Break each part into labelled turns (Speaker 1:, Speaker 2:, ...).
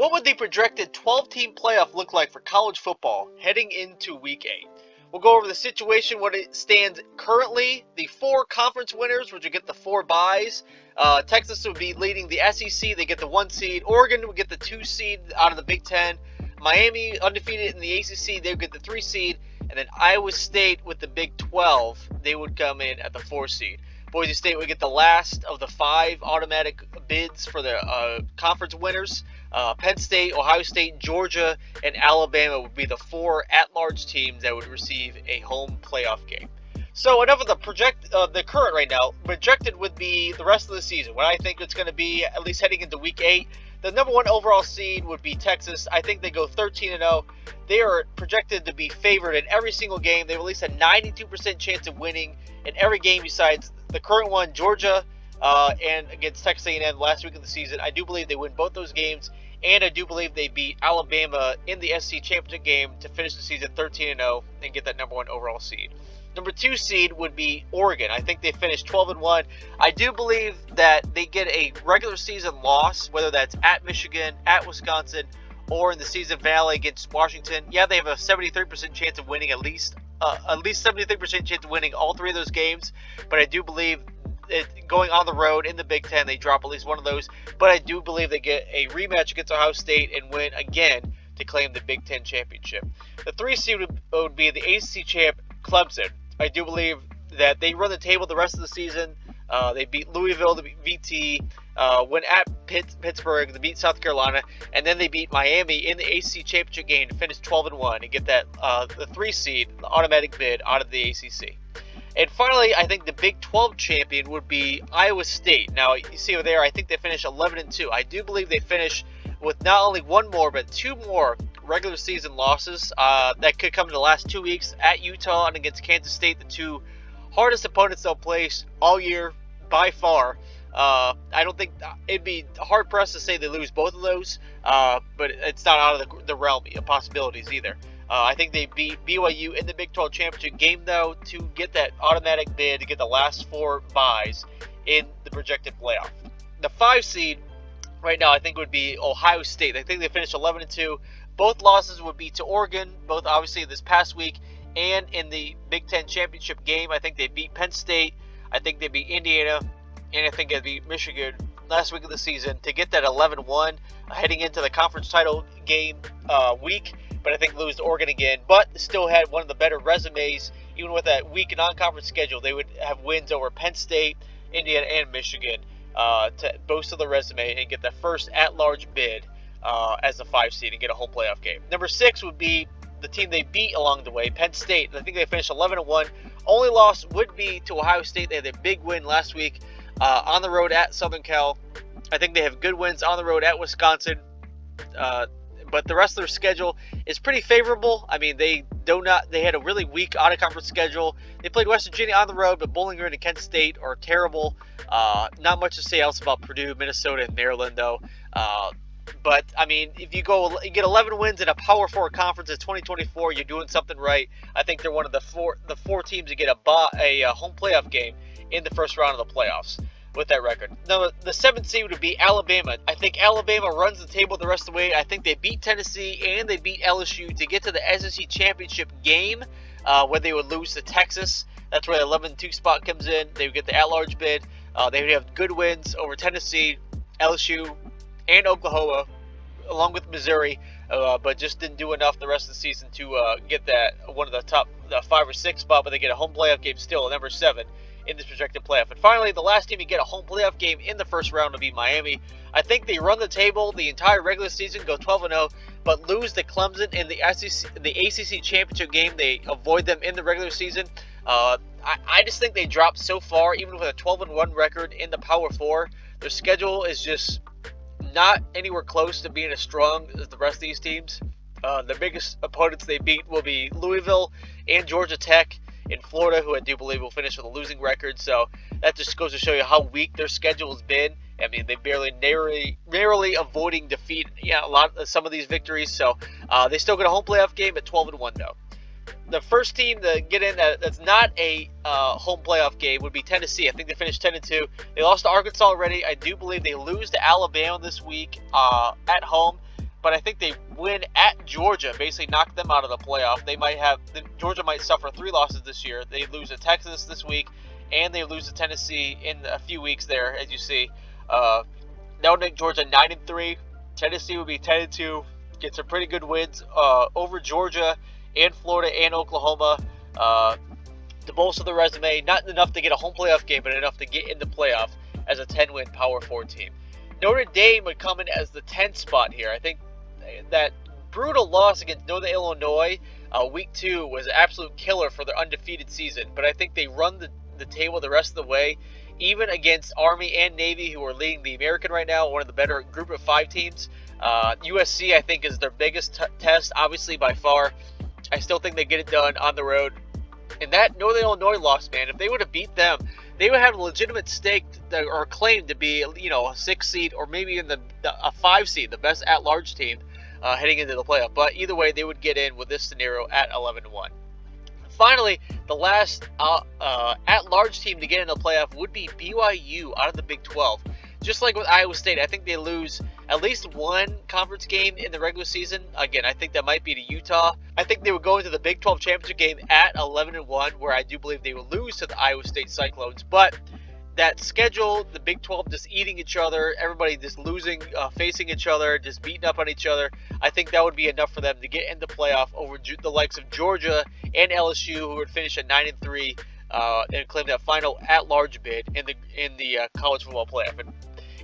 Speaker 1: What would the projected 12-team playoff look like for college football heading into Week 8? We'll go over the situation, what it stands currently, the 4 conference winners, which would get the 4 byes. Texas would be leading the SEC, they get the 1 seed. Oregon would get the 2 seed out of the Big Ten. Miami, undefeated in the ACC, they would get the 3 seed. And then Iowa State with the Big 12, they would come in at the 4 seed. Boise State would get the last of the 5 automatic bids for the conference winners. Penn State, Ohio State, Georgia, and Alabama would be the 4 at-large teams that would receive a home playoff game. So enough of the current right now. Projected would be the rest of the season. What I think it's going to be, at least heading into Week 8. The number 1 overall seed would be Texas. I think they go 13-0. They are projected to be favored in every single game. They have at least a 92% chance of winning in every game besides the current one, Georgia, and against Texas A&M last week of the season. I do believe they win both those games, and I do believe they beat Alabama in the SEC championship game to finish the season 13-0 and get that number 1 overall seed. Number 2 seed would be Oregon. I think they finished 12-1. I do believe that they get a regular season loss, whether that's at Michigan, at Wisconsin, or in the season finale against Washington. Yeah, they have a 73% chance of winning at least 73% chance of winning all 3 of those games. But I do believe going on the road in the Big Ten, they drop at least one of those. But I do believe they get a rematch against Ohio State and win again to claim the Big Ten championship. The 3 seed would be the ACC champ, Clemson. I do believe that they run the table the rest of the season. They beat Louisville, they beat VT, went at Pittsburgh, they beat South Carolina, and then they beat Miami in the ACC championship game to finish 12-1 and get that the 3 seed, the automatic bid out of the ACC. And finally, I think the Big 12 champion would be Iowa State. Now, you see over there, I think they finish 11-2. I do believe they finish with not only 1 more, but 2 more regular season losses that could come in the last 2 weeks at Utah and against Kansas State, the 2 hardest opponents they'll place all year by far. I don't think it'd be hard pressed to say they lose both of those, but it's not out of the realm of possibilities either. I think they beat BYU in the Big 12 championship game, though, to get that automatic bid to get the last 4 byes in the projected playoff. The 5 seed right now, I think, would be Ohio State. I think they finished 11-2. Both losses would be to Oregon, both obviously this past week and in the Big Ten championship game. I think they beat Penn State. I think they beat Indiana. And I think they beat Michigan last week of the season to get that 11-1 heading into the conference title game week. But I think lose to Oregon again. But still had one of the better resumes. Even with that weak non-conference schedule, they would have wins over Penn State, Indiana, and Michigan to boast of the resume and get the first at-large bid as a 5 seed and get a home playoff game. Number 6 would be the team they beat along the way, Penn State. I think they finished 11-1. Only loss would be to Ohio State. They had a big win last week on the road at Southern Cal. I think they have good wins on the road at Wisconsin. But the rest of their schedule is pretty favorable. I mean, they had a really weak out-of-conference schedule. They played West Virginia on the road, but Bowling Green and Kent State are terrible. Not much to say else about Purdue, Minnesota, and Maryland, though. But, I mean, if you get 11 wins in a Power 4 conference in 2024, you're doing something right. I think they're one of the four teams to get a home playoff game in the first round of the playoffs with that record. Now, the 7th seed would be Alabama. I think Alabama runs the table the rest of the way. I think they beat Tennessee and they beat LSU to get to the SEC championship game where they would lose to Texas. That's where the 11-2 spot comes in. They would get the at-large bid. They would have good wins over Tennessee, LSU, and Oklahoma, along with Missouri, but just didn't do enough the rest of the season to get that one of the top 5 or 6 spot, but they get a home playoff game still, number 7 in this projected playoff. And finally, the last team to get a home playoff game in the first round will be Miami. I think they run the table the entire regular season, go 12-0, but lose to Clemson in the ACC championship game. They avoid them in the regular season. I just think they dropped so far, even with a 12-1 record in the Power 4. Their schedule is just not anywhere close to being as strong as the rest of these teams. The biggest opponents they beat will be Louisville and Georgia Tech in Florida, who I do believe will finish with a losing record. So that just goes to show you how weak their schedule has been. I mean, they narrowly avoiding defeat. Some of these victories. So they still get a home playoff game at 12-1 though. The first team to get in that's not a home playoff game would be Tennessee. I think they finished 10-2. They lost to Arkansas already. I do believe they lose to Alabama this week at home. but I think they win at Georgia, basically knock them out of the playoff. Georgia might suffer 3 losses this year. They lose to Texas this week, and they lose to Tennessee in a few weeks there, as you see. That would make Georgia 9-3. Tennessee would be 10-2. Get some pretty good wins over Georgia and Florida and Oklahoma. To bolster the resume, not enough to get a home playoff game, but enough to get in the playoff as a 10-win Power 4 team. Notre Dame would come in as the 10th spot here. I think that brutal loss against Northern Illinois week 2 was an absolute killer for their undefeated season, but I think they run the table the rest of the way, even against Army and Navy, who are leading the American right now, one of the better group of 5 teams. USC, I think, is their biggest test, obviously, by far. I still think they get it done on the road. And that Northern Illinois loss, man, if they would have beat them, they would have a legitimate stake or claim to be, a 6 seed or maybe even a 5 seed, the best at-large team heading into the playoff. But either way, they would get in with this scenario at 11-1. Finally, the last at-large team to get in the playoff would be BYU out of the Big 12. Just like with Iowa State, I think they lose at least one conference game in the regular season. Again, I think that might be to Utah. I think they would go into the Big 12 championship game at 11-1, where I do believe they would lose to the Iowa State Cyclones. But that schedule, the Big 12 just eating each other, everybody just losing, facing each other, just beating up on each other, I think that would be enough for them to get in the playoff over the likes of Georgia and LSU, who would finish at 9-3 and claim that final at-large bid in the college football playoff.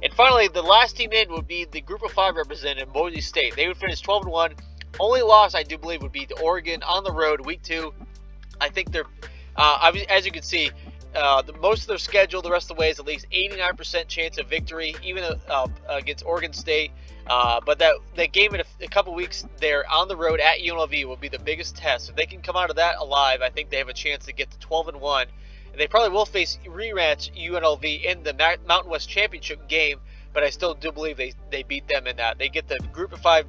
Speaker 1: And finally, the last team in would be the Group of 5 representative, Boise State. They would finish 12-1. Only loss, I do believe, would be to Oregon on the road, week 2. I think they're, as you can see, most of their schedule the rest of the way is at least 89% chance of victory, even against Oregon State. But that game in a couple weeks there on the road at UNLV will be the biggest test. If they can come out of that alive, I think they have a chance to get to 12-1. And they probably will face rematch UNLV in the Mountain West Championship game, but I still do believe they beat them in that. They get the Group of 5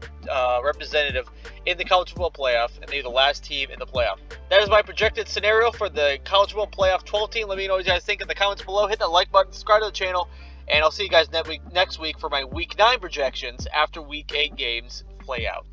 Speaker 1: representative in the college football playoff, and they're the last team in the playoff. That is my projected scenario for the college football playoff 12 team. Let me know what you guys think in the comments below. Hit that like button, subscribe to the channel, and I'll see you guys next week for my Week 9 projections after Week 8 games play out.